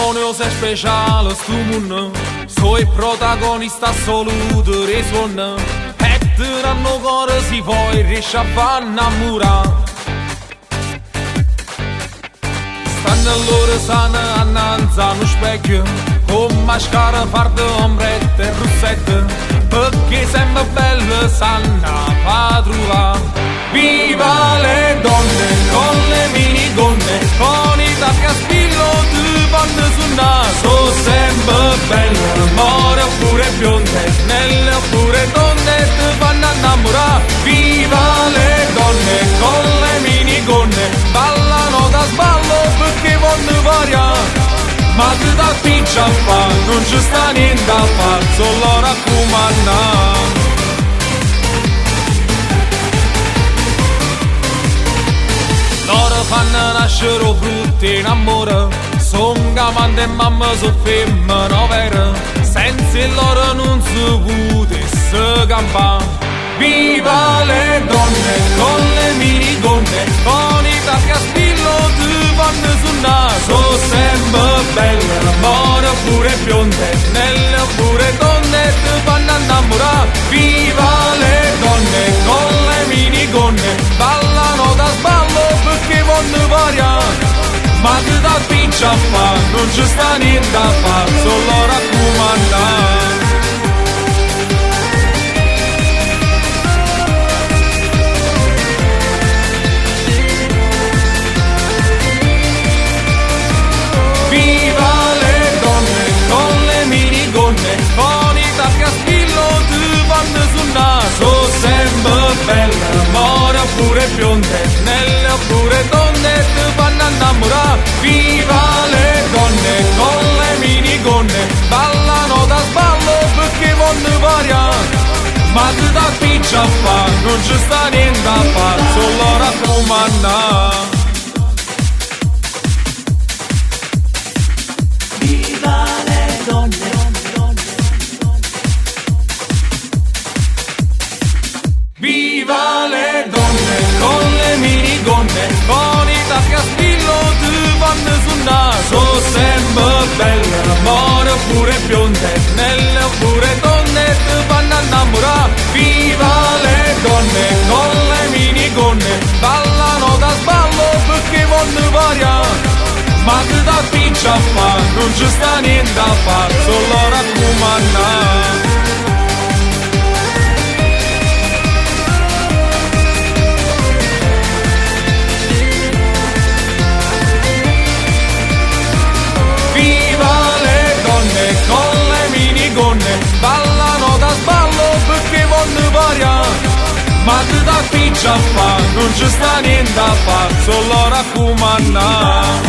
Antonio sei speciale stu mondo, sei protagonista assoluto dei suoni, e te hanno cuore si poi riesci a far innamorare. Stanno loro sana annanzi allo specchio, con mascara, farde, ombrette e rossette, perché sembra bello sanno fa trovare. Viva le donne con le minigonne, con i tacchi a spillo ti fanno suonare. Sono sempre belle, more oppure bionde, snelle oppure tonde, ti fanno innamorare. Viva le donne con le minigonne, ballano da sballo perché vogliono variare. Ma che da piccia fa, non ci sta niente a fare, solo raccomandare. Loro fanno nascere frutti in amore, son gamante e mamma so femmina vera, senza loro non si potesse campare. Viva le donne con le minigonne, con i tacchi a spillo ti fanno suonare. Sono sempre belle, more oppure bionde, snelle oppure tonde, ti fanno innamorare. Viva le donne con le minigonne, ballano da sballo perché vogliono variare. Ma che da piccia fa, non ci sta niente a fare, solo raccomandare. Viva le donne con le minigonne, con i tacchi a spillo ti fanno suonare. Sono sempre belle, more oppure bionde, snelle oppure tonde, ti fanno innamorare. Viva le donne con le minigonne, ballano da sballo perché vogliono variare. Ma che da piccia fa, non ci sta niente a fare, solo raccomandare. Viva le donne. Viva le donne con le minigonne, con i tacchi a spillo ti fanno suonare. Sono sempre belle, more oppure bionde, snelle oppure tonde, ti fanno innamorare. Viva le donne con le minigonne, ballano da sballo perché vogliono variare. Ma che da piccia fa, non ci sta niente a fare, solo raccomandare. Con le minigonne, ballano da sballo perché vogliono variare. Ma che da piccia fa, non ci sta niente a fare, solo raccomandare.